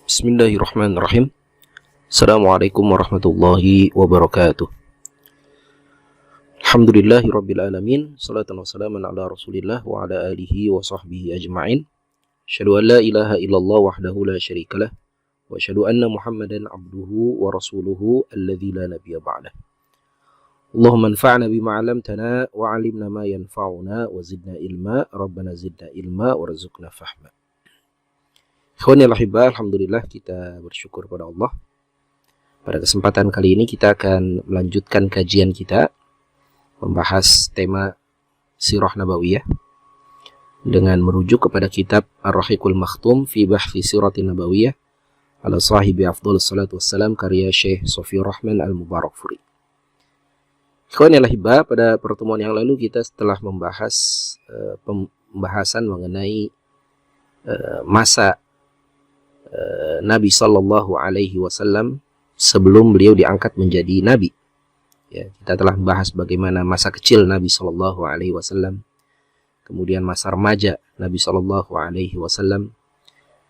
Bismillahirrahmanirrahim. Assalamualaikum warahmatullahi wabarakatuh. Alhamdulillahi rabbil alamin. Salatan wassalaman ala rasulillah wa ala alihi wa sahbihi ajma'in. Asyhadu an la ilaha illallah wahdahu la syarikalah wa asyhadu anna muhammadan abduhu wa rasuluhu alladzi la nabiyya ba'dah. Allahumma anfa'na bima 'allamtana wa 'allimna ma yanfa'una wa zidna ilma. Rabbana zidna ilma warzuqna fahma. Ikhwanil ahibba, alhamdulillah kita bersyukur pada Allah. Pada kesempatan kali ini kita akan melanjutkan kajian kita membahas tema Sirah Nabawiyah dengan merujuk kepada kitab Ar-Rahiqul Makhtum fi Bahthi Siratin Nabawiyah ala sahibi afdhalus salatu wassalam karya Syekh Sofiyur Rahman Al-Mubarakfuri. Ikhwanil ahibba, pada pertemuan yang lalu kita setelah membahas pembahasan mengenai masa Nabi Sallallahu Alaihi Wasallam sebelum beliau diangkat menjadi Nabi. Ya, kita telah membahas bagaimana masa kecil Nabi Sallallahu Alaihi Wasallam, kemudian masa remaja Nabi Sallallahu Alaihi Wasallam,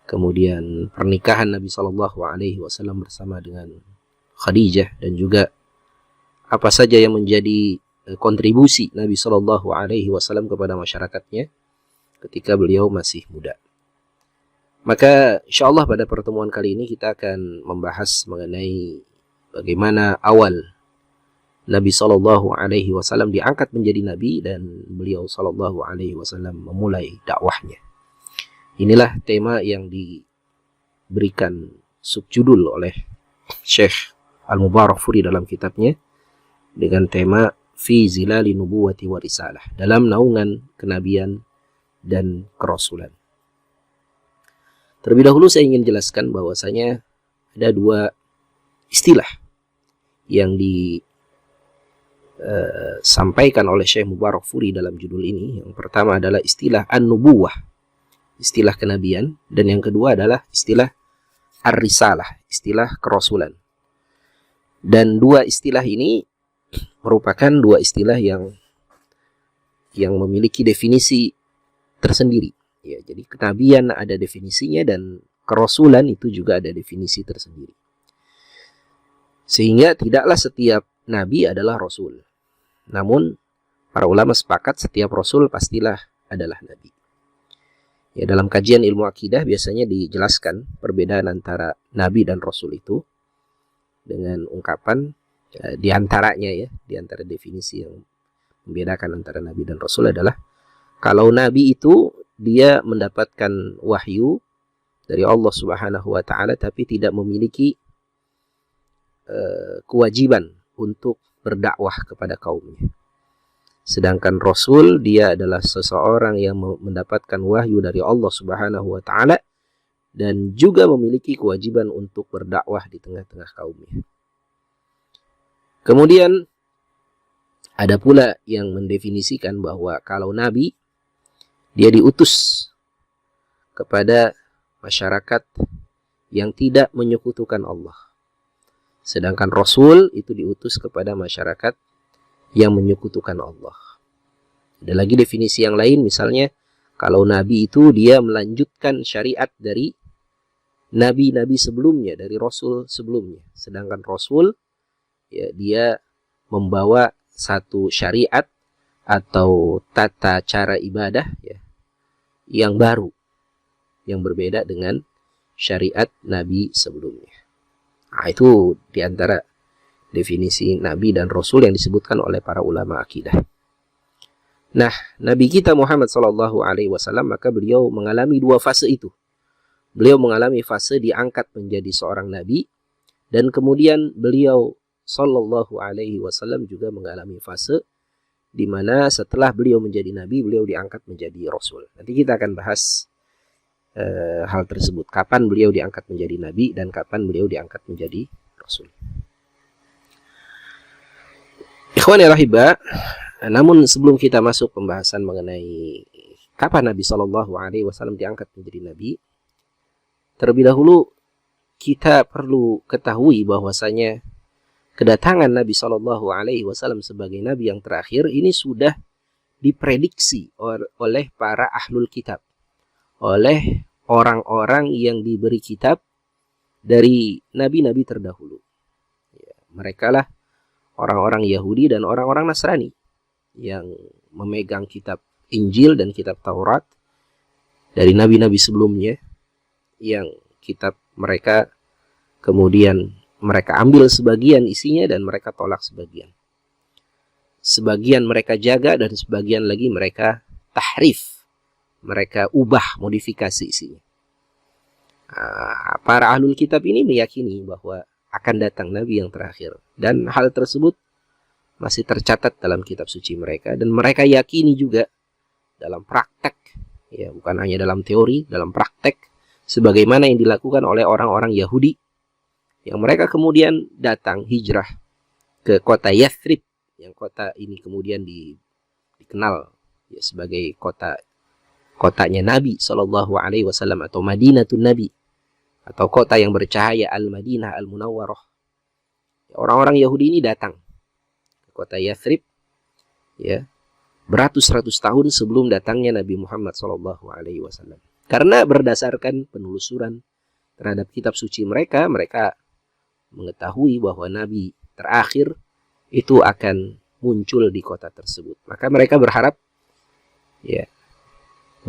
kemudian pernikahan Nabi Sallallahu Alaihi Wasallam bersama dengan Khadijah, dan juga apa saja yang menjadi kontribusi Nabi Sallallahu Alaihi Wasallam kepada masyarakatnya ketika beliau masih muda. Maka insyaallah pada pertemuan kali ini kita akan membahas mengenai bagaimana awal Nabi Sallallahu Alaihi Wasallam diangkat menjadi Nabi dan beliau Sallallahu Alaihi Wasallam memulai dakwahnya. Inilah tema yang diberikan subjudul oleh Syekh Al-Mubarakfuri dalam kitabnya dengan tema Fi Zilali Nubuwati wa Risalah, dalam naungan kenabian dan kerasulan. Terlebih dahulu saya ingin jelaskan bahwasanya ada dua istilah yang disampaikan oleh Syekh Mubarakfuri dalam judul ini. Yang pertama adalah istilah An-Nubuwah, istilah kenabian, dan yang kedua adalah istilah Ar-Risalah, istilah kerasulan. Dan dua istilah ini merupakan dua istilah yang memiliki definisi tersendiri. Ya, jadi kenabian ada definisinya dan kerasulan itu juga ada definisi tersendiri. Sehingga tidaklah setiap nabi adalah rasul. Namun para ulama sepakat setiap rasul pastilah adalah nabi. Ya, dalam kajian ilmu akidah biasanya dijelaskan perbedaan antara nabi dan rasul itu dengan ungkapan di antara definisi yang membedakan antara nabi dan rasul adalah kalau nabi itu dia mendapatkan wahyu dari Allah Subhanahu wa taala tapi tidak memiliki kewajiban untuk berdakwah kepada kaumnya. Sedangkan rasul dia adalah seseorang yang mendapatkan wahyu dari Allah Subhanahu wa taala dan juga memiliki kewajiban untuk berdakwah di tengah-tengah kaumnya. Kemudian ada pula yang mendefinisikan bahwa kalau nabi dia diutus kepada masyarakat yang tidak menyekutukan Allah. Sedangkan Rasul itu diutus kepada masyarakat yang menyekutukan Allah. Ada lagi definisi yang lain, misalnya kalau Nabi itu dia melanjutkan syariat dari Nabi-Nabi sebelumnya, dari Rasul sebelumnya. Sedangkan Rasul ya, dia membawa satu syariat atau tata cara ibadah ya, yang baru, yang berbeda dengan syariat Nabi sebelumnya. Nah, itu diantara definisi Nabi dan Rasul yang disebutkan oleh para ulama akidah. Nah, Nabi kita Muhammad Sallallahu Alaihi Wasallam, maka beliau mengalami dua fase itu. Beliau mengalami fase diangkat menjadi seorang Nabi, dan kemudian beliau Sallallahu Alaihi Wasallam juga mengalami fase di mana setelah beliau menjadi nabi, beliau diangkat menjadi rasul. Nanti kita akan bahas hal tersebut. Kapan beliau diangkat menjadi nabi dan kapan beliau diangkat menjadi rasul. Ikhwani rahibah, namun sebelum kita masuk pembahasan mengenai kapan Nabi Sallallahu Alaihi Wasallam diangkat menjadi nabi, terlebih dahulu kita perlu ketahui bahwasanya kedatangan Nabi Sallallahu Alaihi Wasallam sebagai Nabi yang terakhir ini sudah diprediksi oleh para ahlul kitab, oleh orang-orang yang diberi kitab dari nabi-nabi terdahulu. Ya, mereka lah orang-orang Yahudi dan orang-orang Nasrani yang memegang kitab Injil dan kitab Taurat dari nabi-nabi sebelumnya, yang kitab mereka kemudian mereka ambil sebagian isinya dan mereka tolak sebagian. Sebagian mereka jaga dan sebagian lagi mereka tahrif, mereka ubah, modifikasi isinya. Para ahlul kitab ini meyakini bahwa akan datang nabi yang terakhir, dan hal tersebut masih tercatat dalam kitab suci mereka, dan mereka yakini juga dalam praktek, ya, bukan hanya dalam teori, dalam praktek, sebagaimana yang dilakukan oleh orang-orang Yahudi yang mereka kemudian datang hijrah ke kota Yathrib, yang kota ini kemudian dikenal ya sebagai kotanya Nabi Shallallahu Alaihi Wasallam, atau Madinatun Nabi, atau kota yang bercahaya, Al-Madinah Al-Munawwarah. Orang-orang Yahudi ini datang ke kota Yathrib ya beratus-ratus tahun sebelum datangnya Nabi Muhammad Shallallahu Alaihi Wasallam. Karena berdasarkan penelusuran terhadap kitab suci mereka, mereka mengetahui bahwa Nabi terakhir itu akan muncul di kota tersebut. Maka mereka berharap, ya,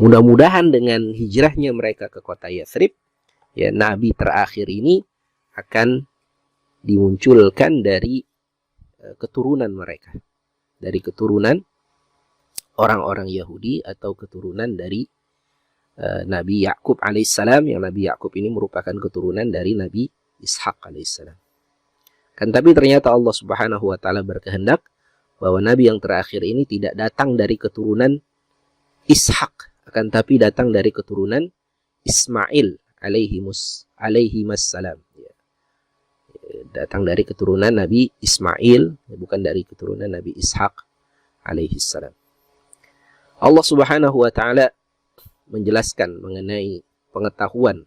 mudah-mudahan dengan hijrahnya mereka ke kota Yathrib, ya, Nabi terakhir ini akan dimunculkan dari keturunan mereka, dari keturunan orang-orang Yahudi atau keturunan dari Nabi Yakub alaihissalam, yang Nabi Yakub ini merupakan keturunan dari Nabi Ishak alaihissalam. Kan tapi ternyata Allah Subhanahu wa taala berkehendak bahwa nabi yang terakhir ini tidak datang dari keturunan Ishak, akan tapi datang dari keturunan Ismail alaihimassalam. Ya. Datang dari keturunan Nabi Ismail, bukan dari keturunan Nabi Ishak alaihissalam. Allah Subhanahu wa taala menjelaskan mengenai pengetahuan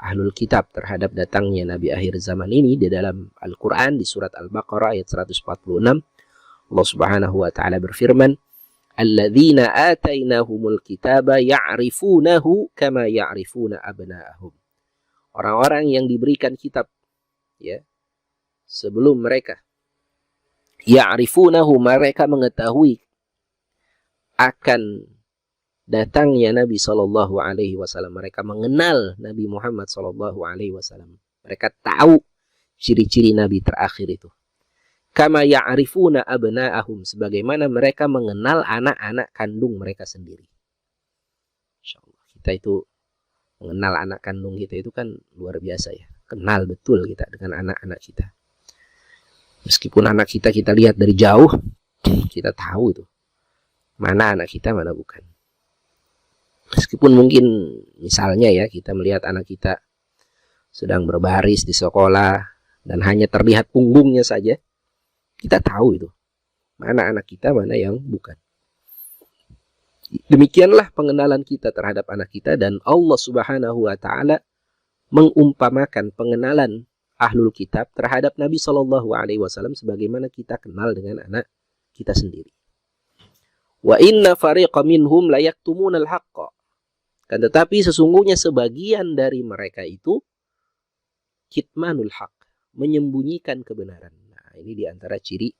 ahlul kitab terhadap datangnya nabi akhir zaman ini di dalam Al-Quran di surat Al-Baqarah ayat 146. Allah Subhanahu wa taala berfirman, "Alladzina atainahumul kitaba ya'rifunahu kama ya'rifuna abna'ahum." Orang-orang yang diberikan kitab ya sebelum mereka, ya'rifunahu, mereka mengetahui akan datangnya Nabi Shallallahu Alaihi Wasallam. Mereka mengenal Nabi Muhammad Shallallahu Alaihi Wasallam. Mereka tahu ciri-ciri Nabi terakhir itu. Kama ya'rifuna abna'ahum, sebagaimana mereka mengenal anak-anak kandung mereka sendiri. Insyaallah kita itu mengenal anak kandung kita itu kan luar biasa ya. Kenal betul kita dengan anak-anak kita. Meskipun anak kita lihat dari jauh, kita tahu itu mana anak kita, mana bukan. Meskipun mungkin misalnya ya kita melihat anak kita sedang berbaris di sekolah dan hanya terlihat punggungnya saja, kita tahu itu mana anak kita, mana yang bukan. Demikianlah pengenalan kita terhadap anak kita, dan Allah Subhanahu wa taala mengumpamakan pengenalan ahlul kitab terhadap Nabi Shallallahu Alaihi Wasallam sebagaimana kita kenal dengan anak kita sendiri. Wa inna fariqam minhum la yaktumunal haqqa. Kan tetapi sesungguhnya sebagian dari mereka itu kitmanul haq, menyembunyikan kebenaran. Nah, ini diantara ciri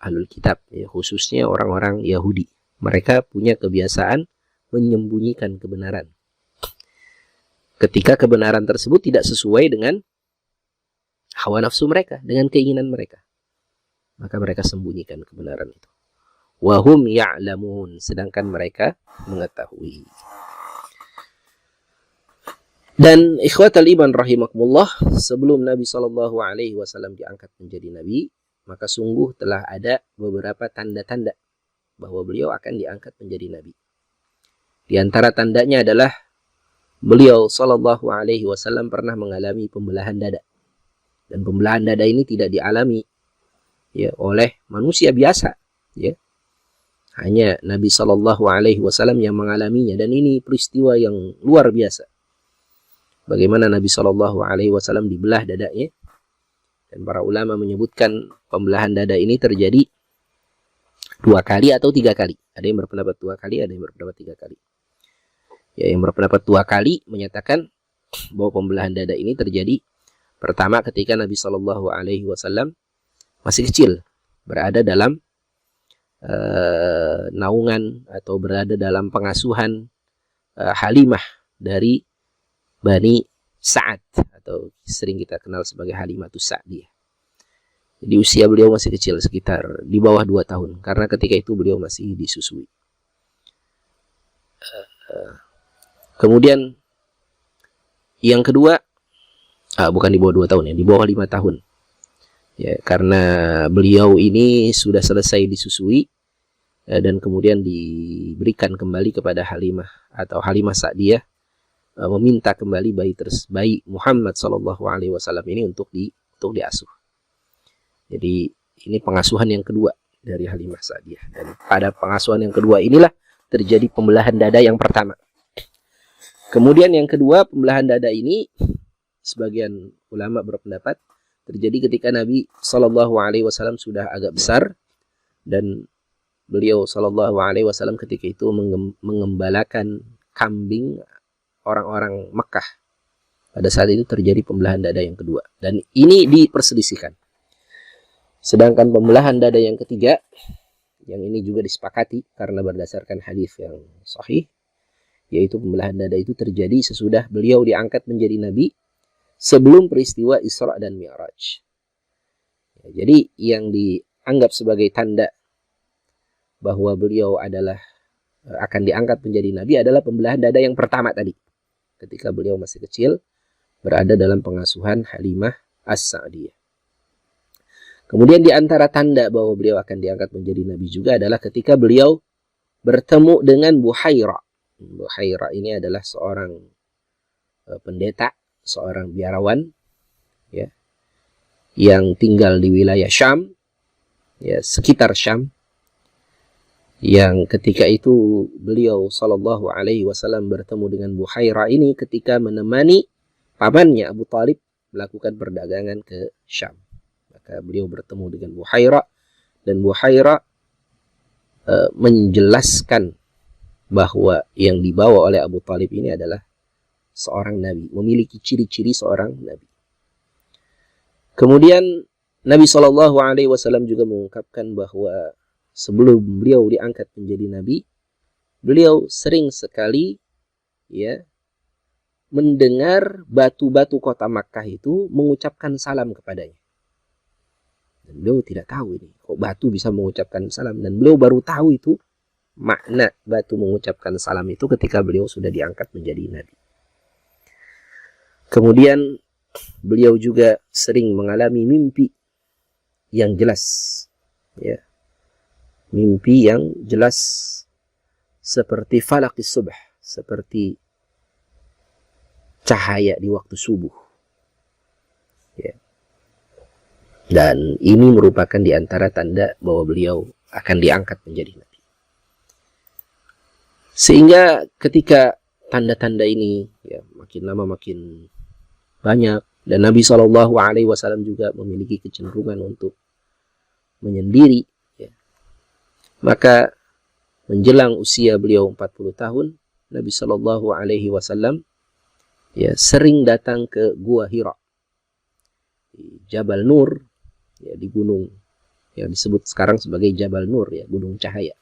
ahlul kitab ya, khususnya orang-orang Yahudi. Mereka punya kebiasaan menyembunyikan kebenaran. Ketika kebenaran tersebut tidak sesuai dengan hawa nafsu mereka, dengan keinginan mereka, maka mereka sembunyikan kebenaran itu. Wahum ya'lamun, sedangkan mereka mengetahui. Dan ikhwatal iman rahimakumullah, sebelum Nabi Shallallahu Alaihi Wasallam diangkat menjadi nabi, maka sungguh telah ada beberapa tanda-tanda bahwa beliau akan diangkat menjadi nabi. Di antara tandanya adalah beliau Shallallahu Alaihi Wasallam pernah mengalami pembelahan dada, dan pembelahan dada ini tidak dialami ya oleh manusia biasa, ya. Hanya Nabi Shallallahu Alaihi Wasallam yang mengalaminya, dan ini peristiwa yang luar biasa. Bagaimana Nabi Shallallahu Alaihi Wasallam dibelah dadanya, dan para ulama menyebutkan pembelahan dada ini terjadi 2 kali atau 3 kali. Ada yang berpendapat 2 kali, ada yang berpendapat 3 kali. Ya, yang berpendapat 2 kali menyatakan bahwa pembelahan dada ini terjadi pertama ketika Nabi Shallallahu Alaihi Wasallam masih kecil, berada dalam naungan atau berada dalam pengasuhan Halimah dari Bani Sa'ad, atau sering kita kenal sebagai Halimatus Sa'diyah. Jadi usia beliau masih kecil, sekitar di bawah 2 tahun, karena ketika itu beliau masih disusui. Kemudian yang kedua, bukan di bawah 2 tahun ya, di bawah 5 tahun. Ya, karena beliau ini sudah selesai disusui dan kemudian diberikan kembali kepada Halimah atau Halimah Sa'diyah, meminta kembali bayi Muhammad Sallallahu Alaihi Wasallam ini untuk diasuh. Jadi ini pengasuhan yang kedua dari Halimah Sa'diyah, dan pada pengasuhan yang kedua inilah terjadi pembelahan dada yang pertama. Kemudian yang kedua, pembelahan dada ini sebagian ulama berpendapat terjadi ketika Nabi Sallallahu Alaihi Wasallam sudah agak besar, dan beliau Sallallahu Alaihi Wasallam ketika itu mengembalakan kambing orang-orang Mekah. Pada saat itu terjadi pembelahan dada yang kedua, dan ini diperselisihkan. Sedangkan pembelahan dada yang ketiga, yang ini juga disepakati karena berdasarkan hadis yang sahih, yaitu pembelahan dada itu terjadi sesudah beliau diangkat menjadi nabi, sebelum peristiwa Isra dan Mi'raj. Jadi yang dianggap sebagai tanda bahwa beliau akan diangkat menjadi nabi adalah pembelahan dada yang pertama tadi, ketika beliau masih kecil, berada dalam pengasuhan Halimah As-Sa'diyah. Kemudian di antara tanda bahwa beliau akan diangkat menjadi nabi juga adalah ketika beliau bertemu dengan Buhaira. Buhaira ini adalah seorang pendeta, seorang biarawan, ya, yang tinggal di wilayah Syam, ya, sekitar Syam, yang ketika itu beliau Sallallahu Alaihi Wasallam bertemu dengan Buhaira ini ketika menemani pamannya Abu Talib melakukan perdagangan ke Syam. Maka beliau bertemu dengan Buhaira, dan Buhaira menjelaskan bahwa yang dibawa oleh Abu Talib ini adalah seorang nabi, memiliki ciri-ciri seorang nabi. Kemudian Nabi Shallallahu Alaihi Wasallam juga mengungkapkan bahwa sebelum beliau diangkat menjadi nabi, beliau sering sekali, ya, mendengar batu-batu kota Makkah itu mengucapkan salam kepadanya. Dan beliau tidak tahu ini, kok batu bisa mengucapkan salam, dan beliau baru tahu itu makna batu mengucapkan salam itu ketika beliau sudah diangkat menjadi nabi. Kemudian beliau juga sering mengalami mimpi yang jelas, ya, mimpi yang jelas seperti falaqis subh, seperti cahaya di waktu subuh, ya. Dan ini merupakan di antara tanda bahwa beliau akan diangkat menjadi nabi. Sehingga ketika tanda-tanda ini, ya, makin lama makin banyak, dan Nabi Shallallahu Alaihi Wasallam juga memiliki kecenderungan untuk menyendiri, ya, maka menjelang usia beliau 40 tahun, Nabi Shallallahu Alaihi Wasallam, ya, sering datang ke Gua Hira di Jabal Nur, ya, di gunung yang disebut sekarang sebagai Jabal Nur, ya, gunung cahaya,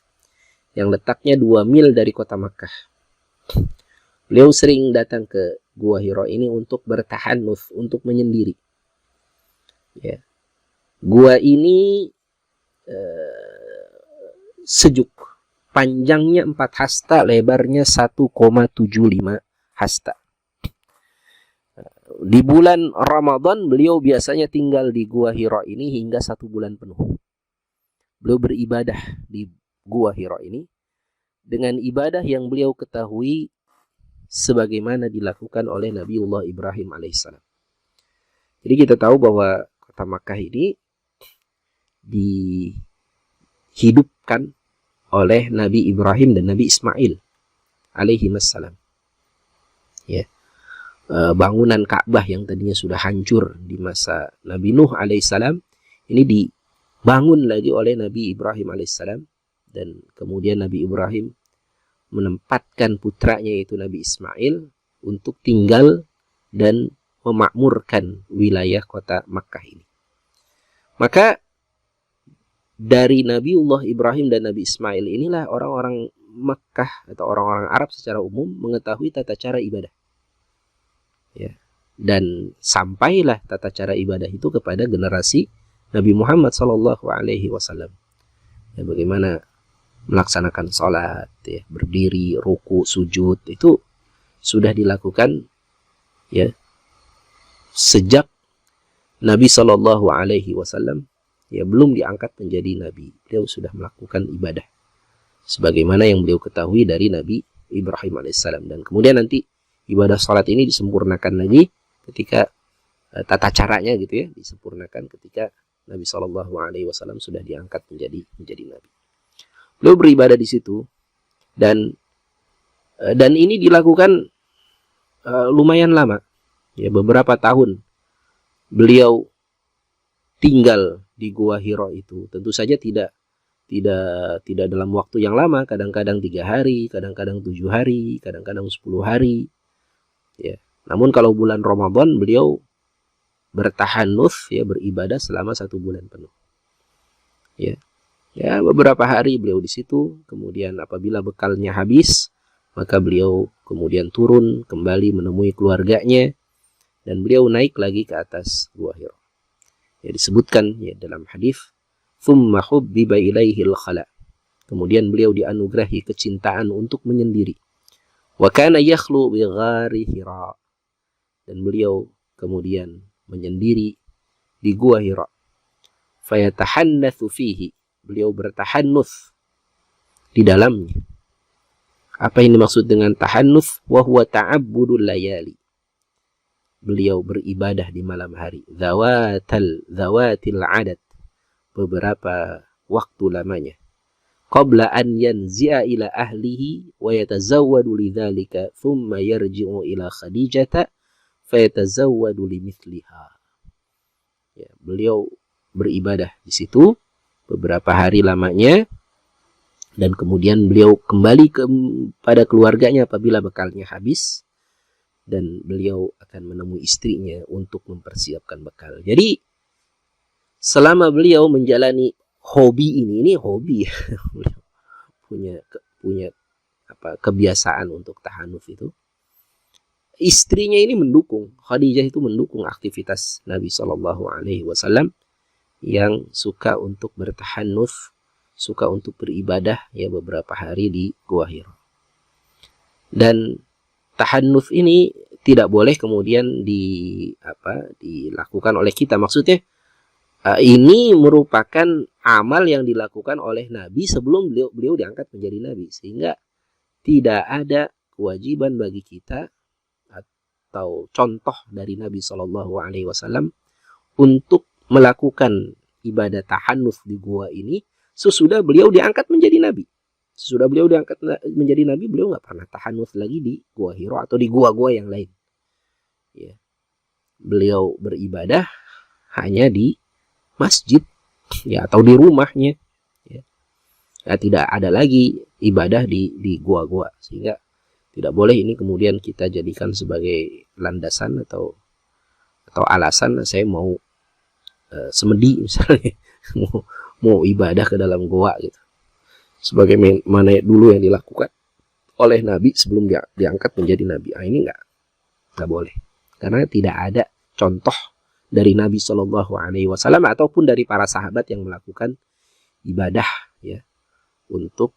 yang letaknya 2 mil dari kota Makkah. Beliau sering datang ke Gua Hira ini untuk bertahanuf, untuk menyendiri, ya. Gua ini sejuk, panjangnya 4 hasta, lebarnya 1,75 hasta. Di bulan Ramadan beliau biasanya tinggal di Gua Hira ini hingga 1 bulan penuh. Beliau beribadah di Gua Hira ini dengan ibadah yang beliau ketahui sebagaimana dilakukan oleh Nabiullah Ibrahim alaihissalam. Jadi kita tahu bahwa kota Makkah ini dihidupkan oleh Nabi Ibrahim dan Nabi Ismail alaihimassalam, ya. Bangunan Ka'bah yang tadinya sudah hancur di masa Nabi Nuh alaihissalam ini dibangun lagi oleh Nabi Ibrahim alaihissalam, dan kemudian Nabi Ibrahim menempatkan putranya yaitu Nabi Ismail untuk tinggal dan memakmurkan wilayah kota Makkah ini. Maka dari Nabiullah Ibrahim dan Nabi Ismail inilah orang-orang Makkah atau orang-orang Arab secara umum mengetahui tata cara ibadah. Ya. Dan sampailah tata cara ibadah itu kepada generasi Nabi Muhammad SAW. Ya, bagaimana melaksanakan sholat, ya, berdiri, ruku, sujud, itu sudah dilakukan ya sejak Nabi SAW ya belum diangkat menjadi nabi. Beliau sudah melakukan ibadah sebagaimana yang beliau ketahui dari Nabi Ibrahim alaihissalam. Dan kemudian nanti ibadah sholat ini disempurnakan lagi ketika tata caranya gitu ya disempurnakan ketika Nabi SAW sudah diangkat menjadi nabi. Beliau beribadah di situ dan ini dilakukan lumayan lama, ya beberapa tahun beliau tinggal di Gua Hira itu. Tentu saja tidak dalam waktu yang lama, kadang-kadang 3 hari, kadang-kadang 7 hari, kadang-kadang 10 hari. Ya. Namun kalau bulan Ramadan beliau bertahanuf, ya beribadah selama 1 bulan penuh. Ya beberapa hari beliau di situ. Kemudian apabila bekalnya habis, maka beliau kemudian turun kembali menemui keluarganya dan beliau naik lagi ke atas Gua Hira. Ya disebutkan ya dalam hadis, "Tsumma hubbiba ilaihil khala." Kemudian beliau dianugerahi kecintaan untuk menyendiri. Wa kana yakhlu bi ghari Hira. Dan beliau kemudian menyendiri di Gua Hira. Fayatahannatsu fihi. Beliau bertahannuts di dalamnya. Apa yang dimaksud dengan tahannuts? Wa huwa ta'abbudul layali. Beliau beribadah di malam hari. Zawatil adad. Beberapa waktu lamanya. Qabla an yanzi'a ila ahlihi wa yatazawwadu lidzalika thumma yarji'u ila Khadijata fayatazawwadu limithliha. Ya, beliau beribadah di situ beberapa hari lamanya dan kemudian beliau kembali kepada keluarganya apabila bekalnya habis dan beliau akan menemui istrinya untuk mempersiapkan bekal. Jadi selama beliau menjalani hobi ini hobi ya. Beliau punya kebiasaan untuk tahanuf itu. Istrinya ini mendukung, Khadijah itu mendukung aktivitas Nabi SAW yang suka untuk bertahanuf, suka untuk beribadah ya beberapa hari di Gua Hira. Dan tahanuf ini tidak boleh kemudian dilakukan oleh kita. Maksudnya ini merupakan amal yang dilakukan oleh Nabi sebelum beliau diangkat menjadi Nabi, sehingga tidak ada kewajiban bagi kita atau contoh dari Nabi SAW untuk melakukan ibadah tahanuf di gua ini sesudah beliau diangkat menjadi Nabi. Sesudah beliau diangkat menjadi Nabi, beliau nggak pernah tahanuf lagi di Gua Hira atau di gua-gua yang lain. Ya. Beliau beribadah hanya di masjid, ya atau di rumahnya. Ya. Ya, tidak ada lagi ibadah di gua-gua, sehingga tidak boleh ini kemudian kita jadikan sebagai landasan atau alasan saya mau semedi misalnya mau ibadah ke dalam goa gitu, sebagaimana dulu yang dilakukan oleh Nabi sebelum dia diangkat menjadi Nabi. Ini nggak boleh, karena tidak ada contoh dari Nabi SAW ataupun dari para sahabat yang melakukan ibadah ya untuk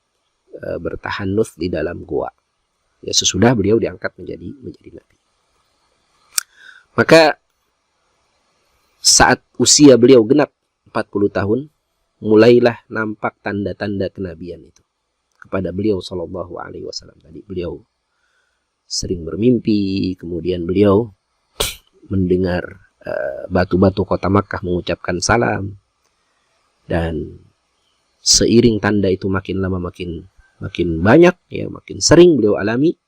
bertahanuf di dalam goa ya sesudah beliau diangkat menjadi Nabi. Maka saat usia beliau genap 40 tahun, mulailah nampak tanda-tanda kenabian itu kepada beliau SAW. Tadi beliau sering bermimpi, kemudian beliau mendengar batu-batu kota Makkah mengucapkan salam, dan seiring tanda itu makin lama makin banyak, ya makin sering beliau alami,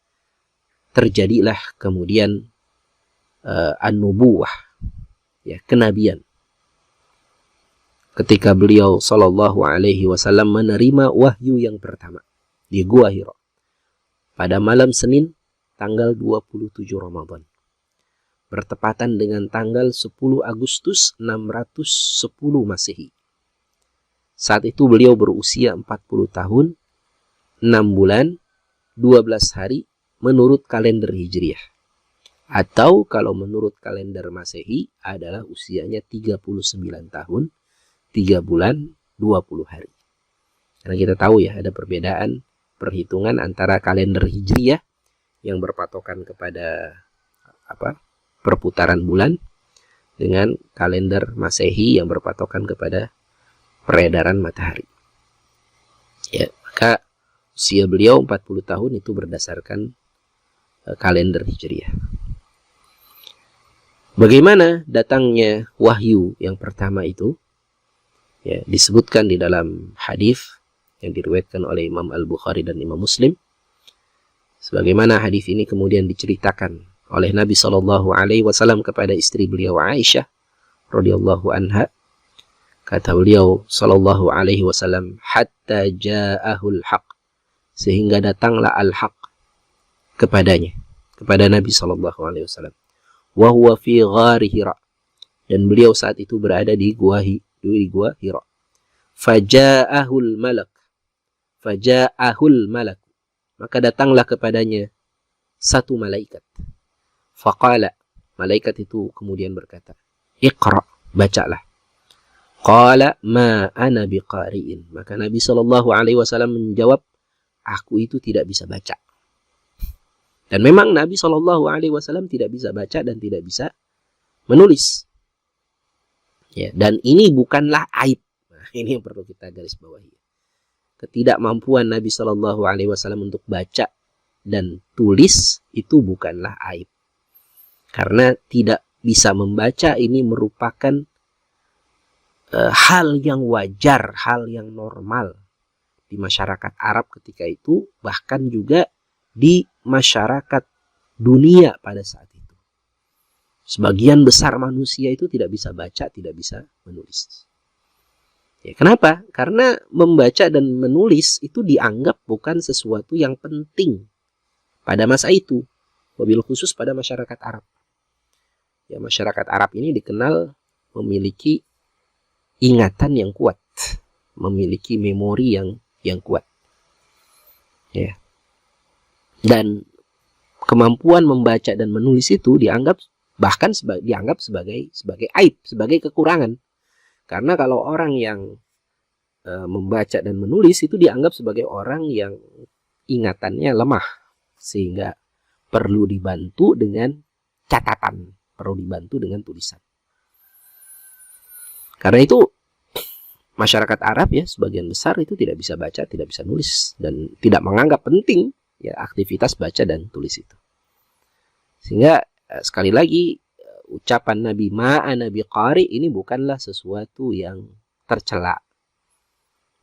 terjadilah kemudian an-nubuwah, ya kenabian. Ketika beliau SAW menerima wahyu yang pertama di Gua Hira pada malam Senin tanggal 27 Ramadan. bertepatan dengan tanggal 10 Agustus 610 Masehi. Saat itu beliau berusia 40 tahun, 6 bulan, 12 hari menurut kalender Hijriah. Atau kalau menurut kalender Masehi adalah usianya 39 tahun, 3 bulan, 20 hari. Karena kita tahu ya ada perbedaan perhitungan antara kalender Hijriah yang berpatokan kepada perputaran bulan dengan kalender Masehi yang berpatokan kepada peredaran matahari. Ya, maka usia beliau 40 tahun itu berdasarkan kalender Hijriah. Bagaimana datangnya wahyu yang pertama itu? Ya, disebutkan di dalam hadis yang diriwayatkan oleh Imam Al-Bukhari dan Imam Muslim. Sebagaimana hadis ini kemudian diceritakan oleh Nabi SAW kepada istri beliau Aisyah radhiyallahu anha. Kata beliau sallallahu alaihi wasallam, hatta ja'ahul haq, sehingga datanglah al-haq kepadanya, kepada Nabi sallallahu alaihi wasallam. Wa huwa fi ghari Hira, dan beliau saat itu berada di gua Hira. Faja'ahul malak, maka datanglah kepadanya satu malaikat. Faqala, malaikat itu kemudian berkata, Iqra, bacalah. Qala ma ana biqari'in, maka Nabi sallallahu alaihi wasallam menjawab, aku itu tidak bisa baca. Dan memang Nabi Shallallahu Alaihi Wasallam tidak bisa baca dan tidak bisa menulis. Ya, dan ini bukanlah aib. Nah, ini yang perlu kita garis bawahi. Ketidakmampuan Nabi Shallallahu Alaihi Wasallam untuk baca dan tulis itu bukanlah aib. Karena tidak bisa membaca ini merupakan hal yang wajar, hal yang normal di masyarakat Arab ketika itu, bahkan juga di masyarakat dunia pada saat itu. Sebagian besar manusia itu tidak bisa baca, tidak bisa menulis. Ya, kenapa? Karena membaca dan menulis itu dianggap bukan sesuatu yang penting pada masa itu, wabil khusus pada masyarakat Arab. Ya, masyarakat Arab ini dikenal memiliki ingatan yang kuat, memiliki memori yang kuat. Ya. Dan kemampuan membaca dan menulis itu dianggap sebagai aib, sebagai kekurangan. Karena kalau orang yang membaca dan menulis itu dianggap sebagai orang yang ingatannya lemah, sehingga perlu dibantu dengan catatan, perlu dibantu dengan tulisan. Karena itu masyarakat Arab ya sebagian besar itu tidak bisa baca, tidak bisa nulis, dan tidak menganggap penting ya aktivitas baca dan tulis itu. Sehingga sekali lagi ucapan Nabi ma'ana biqari ini bukanlah sesuatu yang tercela,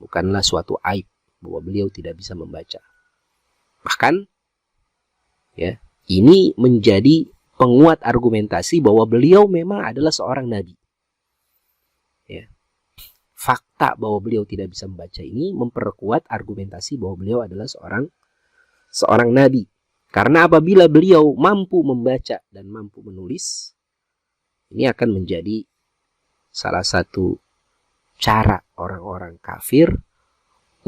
bukanlah suatu aib bahwa beliau tidak bisa membaca. Bahkan ya ini menjadi penguat argumentasi bahwa beliau memang adalah seorang nabi. Ya. Fakta bahwa beliau tidak bisa membaca ini memperkuat argumentasi bahwa beliau adalah seorang nabi. Karena apabila beliau mampu membaca dan mampu menulis, ini akan menjadi salah satu cara orang-orang kafir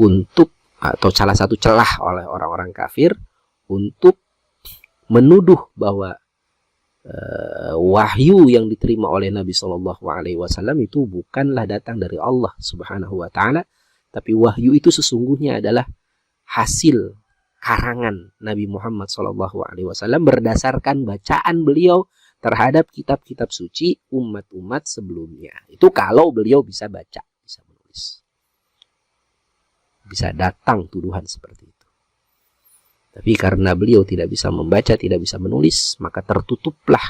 untuk, atau salah satu celah oleh orang-orang kafir untuk menuduh bahwa wahyu yang diterima oleh Nabi Shallallahu Alaihi Wasallam itu bukanlah datang dari Allah Subhanahu Wa Taala, tapi wahyu itu sesungguhnya adalah hasil karangan Nabi Muhammad Shallallahu Alaihi Wasallam berdasarkan bacaan beliau terhadap kitab-kitab suci umat-umat sebelumnya. Itu kalau beliau bisa baca, bisa menulis, bisa datang tuduhan seperti itu. Tapi karena beliau tidak bisa membaca, tidak bisa menulis, maka tertutuplah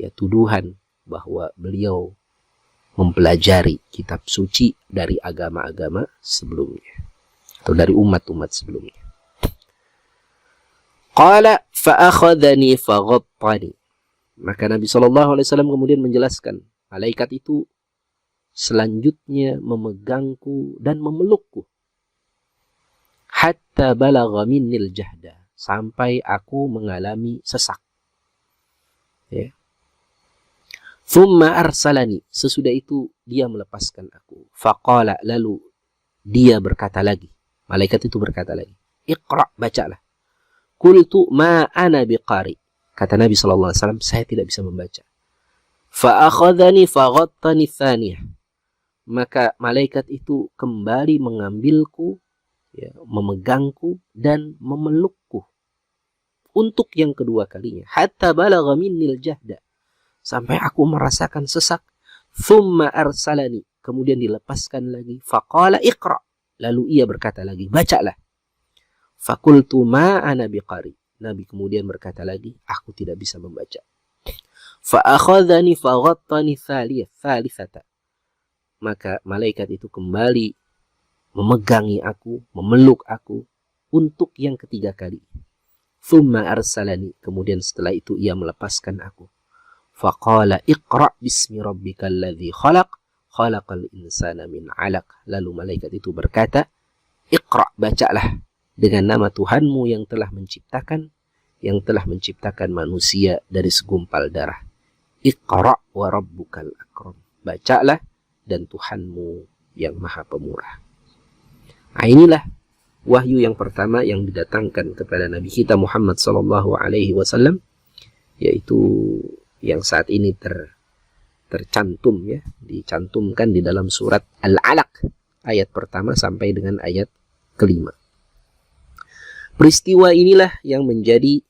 ya tuduhan bahwa beliau mempelajari kitab suci dari agama-agama sebelumnya atau dari umat-umat sebelumnya. Qala fa'akhadhani faghattani. Maka Nabi SAW kemudian menjelaskan, malaikat itu selanjutnya memegangku dan memelukku. Hatta balagha minnil jahda, sampai aku mengalami sesak. Ya. Thumma arsalani, sesudah itu dia melepaskan aku. Faqala, lalu dia berkata lagi. Malaikat itu berkata lagi, Iqra, bacalah. Qultu ma ana biqari. Kata Nabi SAW, saya tidak bisa membaca. Fa'akhadhani faghattani thaniyah. Maka malaikat itu kembali mengambilku, ya, memegangku dan memelukku untuk yang kedua kalinya. Hatta balagha minnil jahda, sampai aku merasakan sesak. Thumma arsalani, kemudian dilepaskan lagi. Faqala iqra, lalu ia berkata lagi, bacalah. Fakultu ma ana biqari. Nabi kemudian berkata lagi, aku tidak bisa membaca. Fa'akhadhani faghattani thalithata. Maka malaikat itu kembali memegangi aku, memeluk aku untuk yang ketiga kali. Thumma arsalani, kemudian setelah itu ia melepaskan aku. Faqala iqra bismi rabbikal ladzi khalaq, khalaqal insana min 'alaq. Lalu malaikat itu berkata, Iqra, bacalah dengan nama Tuhanmu yang telah menciptakan manusia dari segumpal darah. Iqra wa rabbukal akram. Bacalah dan Tuhanmu yang maha pemurah. Nah, inilah wahyu yang pertama yang didatangkan kepada Nabi kita Muhammad SAW, yaitu yang saat ini tercantum, ya, dicantumkan di dalam surat Al-Alaq ayat pertama sampai dengan ayat kelima. Peristiwa inilah yang menjadi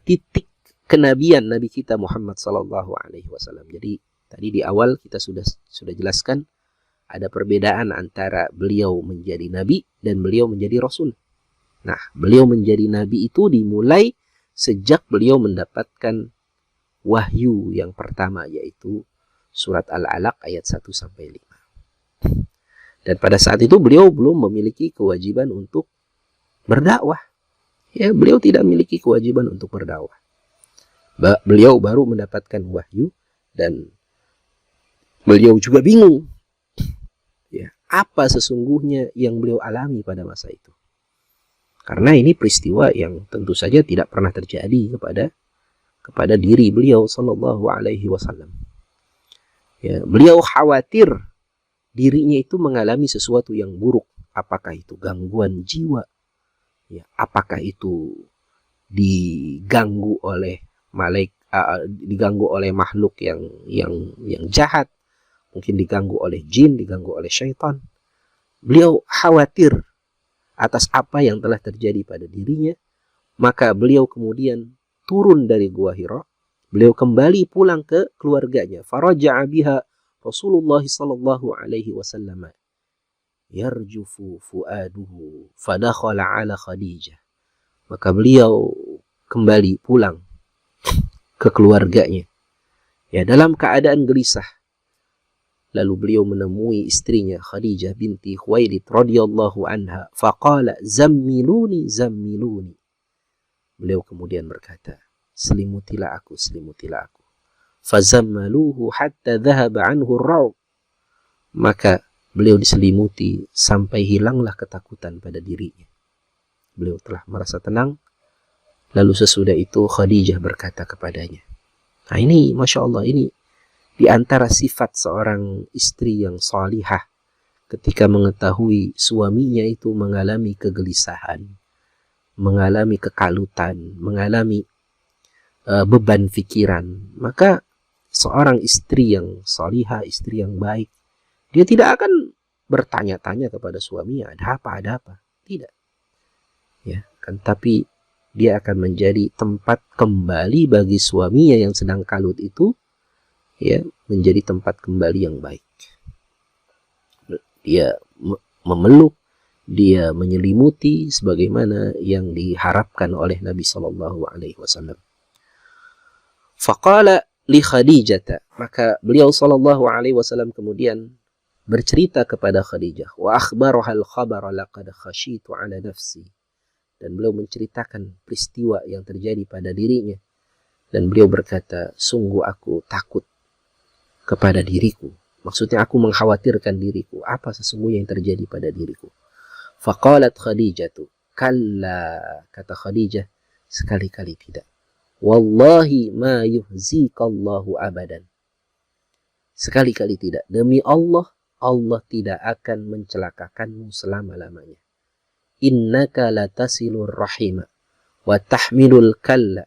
titik kenabian Nabi kita Muhammad SAW. Jadi tadi di awal kita sudah jelaskan ada perbedaan antara beliau menjadi nabi dan beliau menjadi rasul. Nah, beliau menjadi nabi itu dimulai sejak beliau mendapatkan wahyu yang pertama, yaitu surat Al-Alaq ayat 1 sampai 5. Dan pada saat itu beliau belum memiliki kewajiban untuk berdakwah. Ya, beliau tidak memiliki kewajiban untuk berdakwah. Beliau baru mendapatkan wahyu dan beliau juga bingung, ya, apa sesungguhnya yang beliau alami pada masa itu. Karena ini peristiwa yang tentu saja tidak pernah terjadi kepada diri beliau sallallahu alaihi wasallam. Ya, beliau khawatir dirinya itu mengalami sesuatu yang buruk, apakah itu gangguan jiwa, ya, apakah itu diganggu oleh makhluk yang jahat, mungkin diganggu oleh jin, diganggu oleh syaitan. Beliau khawatir atas apa yang telah terjadi pada dirinya. Maka beliau kemudian turun dari Gua Hira. Beliau kembali pulang ke keluarganya. Faraja'a biha Rasulullah sallallahu alaihi wasallam. Yarjufu fuaduhu fadakhala ala Khadijah. Maka beliau kembali pulang ke keluarganya, ya, dalam keadaan gelisah. Lalu beliau menemui istrinya Khadijah binti Khuwailid radhiyallahu anha. Faqala zammiluni zammiluni. Beliau kemudian berkata, selimutilah aku, selimutilah aku. Fazammaluhu hatta dhahaba anhu ar-ra'b. Maka beliau diselimuti sampai hilanglah ketakutan pada dirinya. Beliau telah merasa tenang. Lalu sesudah itu Khadijah berkata kepadanya. Nah, ini Masya Allah, ini di antara sifat seorang istri yang salihah ketika mengetahui suaminya itu mengalami kegelisahan, mengalami kekalutan, mengalami beban pikiran. Maka seorang istri yang salihah, istri yang baik, dia tidak akan bertanya-tanya kepada suaminya, ada apa? Tidak. Ya, kan, tapi dia akan menjadi tempat kembali bagi suaminya yang sedang kalut itu, ya, menjadi tempat kembali yang baik. Dia memeluk, dia menyelimuti sebagaimana yang diharapkan oleh Nabi sallallahu alaihi wasallam. Faqala li Khadijah, maka beliau sallallahu alaihi wasallam kemudian bercerita kepada Khadijah, wa akhbaraha al-khabara laqad khashitu ala nafsi. Dan beliau menceritakan peristiwa yang terjadi pada dirinya. Dan beliau berkata, sungguh aku takut kepada diriku. Maksudnya aku mengkhawatirkan diriku. Apa sesungguhnya yang terjadi pada diriku? Faqalat Khadijah tu, kalla, kata Khadijah, sekali-kali tidak. wallahi ma yuhzikallahu abadan. Sekali-kali tidak. Demi Allah, Allah tidak akan mencelakakanmu selama-lamanya. Innaka latasilur rahima wa tahmilul kalla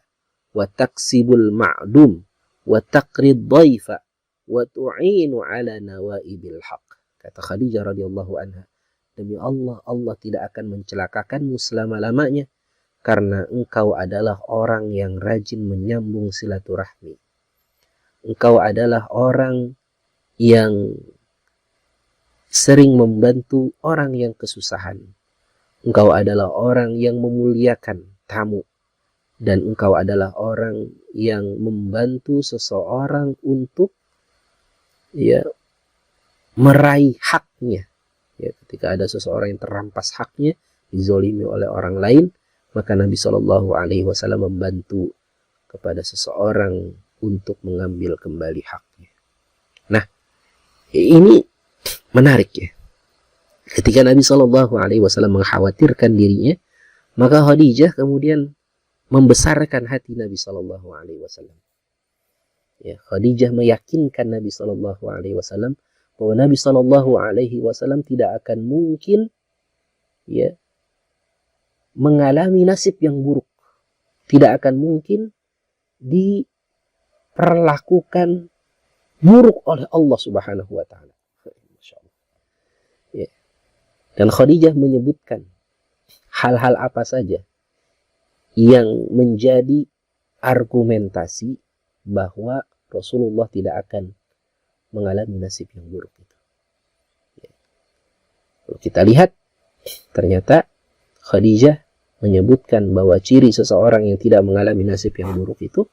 wa taksibul ma'dum wa taqrid dhaifa wa tu'inu ala nawaibil haq. Kata Khadijah radhiyallahu anha, demi Allah, Allah tidak akan mencelakakanmu selama-lamanya karena engkau adalah orang yang rajin menyambung silaturahmi. Engkau adalah orang yang sering membantu orang yang kesusahan. Engkau adalah orang yang memuliakan tamu. Dan engkau adalah orang yang membantu seseorang untuk meraih haknya. Ketika ada seseorang yang terampas haknya, dizolimi oleh orang lain, maka Nabi SAW membantu kepada seseorang untuk mengambil kembali haknya. Nah, ini menarik ya. Ketika Nabi SAW mengkhawatirkan dirinya, maka Khadijah kemudian membesarkan hati Nabi SAW. Ya, Khadijah meyakinkan Nabi SAW bahwa Nabi SAW tidak akan mungkin mengalami nasib yang buruk, tidak akan mungkin diperlakukan buruk oleh Allah Subhanahu wa taala. Ya. Dan Khadijah menyebutkan hal-hal apa saja yang menjadi argumentasi bahwa Rasulullah tidak akan mengalami nasib yang buruk itu. Ya. Kalau kita lihat, ternyata Khadijah menyebutkan bahwa ciri seseorang yang tidak mengalami nasib yang buruk itu,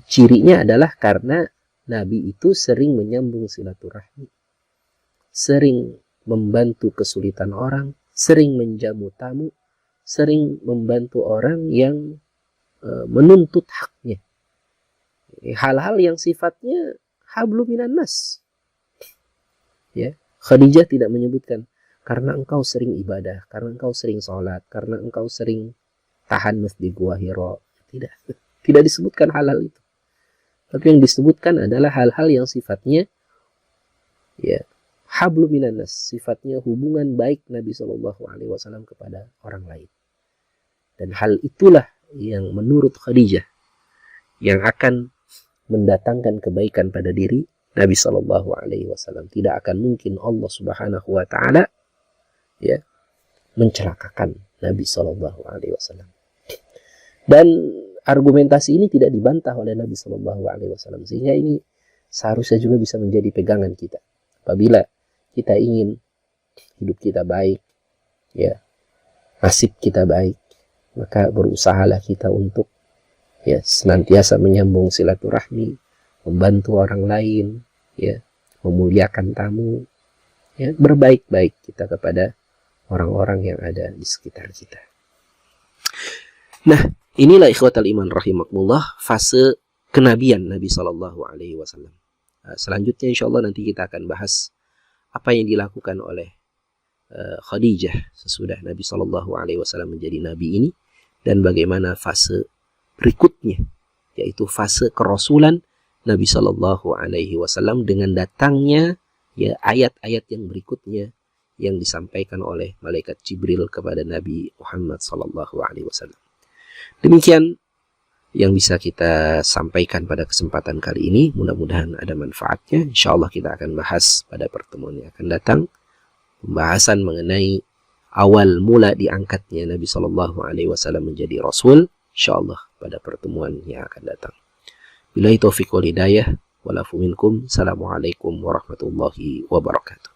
cirinya adalah karena Nabi itu sering menyambung silaturahmi, sering membantu kesulitan orang, sering menjamu tamu, sering membantu orang yang menuntut haknya. Hal-hal yang sifatnya hablum minan nas. Ya, Khadijah tidak menyebutkan karena engkau sering ibadah, karena engkau sering sholat, karena engkau sering tahanus di Gua Hira. Tidak disebutkan hal-hal itu. Tapi yang disebutkan adalah hal-hal yang sifatnya hablum minan nas, sifatnya hubungan baik Nabi SAW kepada orang lain. Dan hal itulah yang menurut Khadijah yang akan mendatangkan kebaikan pada diri Nabi SAW. Tidak akan mungkin Allah Subhanahu wa taala mencelakakan Nabi SAW. Dan argumentasi ini tidak dibantah oleh Nabi SAW, sehingga ini seharusnya juga bisa menjadi pegangan kita. Apabila kita ingin hidup kita baik, nasib kita baik, maka berusahalah kita untuk senantiasa menyambung silaturahmi, membantu orang lain, memuliakan tamu, berbaik-baik kita kepada orang-orang yang ada di sekitar kita. Nah, inilah ikhwatal iman rahimakumullah fase kenabian Nabi SAW. Selanjutnya insyaAllah nanti kita akan bahas apa yang dilakukan oleh Khadijah sesudah Nabi SAW menjadi nabi ini, dan bagaimana fase berikutnya, yaitu fase kerasulan Nabi SAW dengan datangnya ayat-ayat yang berikutnya yang disampaikan oleh malaikat Jibril kepada Nabi Muhammad SAW. Demikian yang bisa kita sampaikan pada kesempatan kali ini. Mudah-mudahan ada manfaatnya. InsyaAllah kita akan bahas pada pertemuan yang akan datang pembahasan mengenai awal mula diangkatnya Nabi SAW menjadi Rasul. InsyaAllah pada pertemuan yang akan datang. Billahi taufiq wal hidayah. Walafu minkum. Assalamualaikum warahmatullahi wabarakatuh.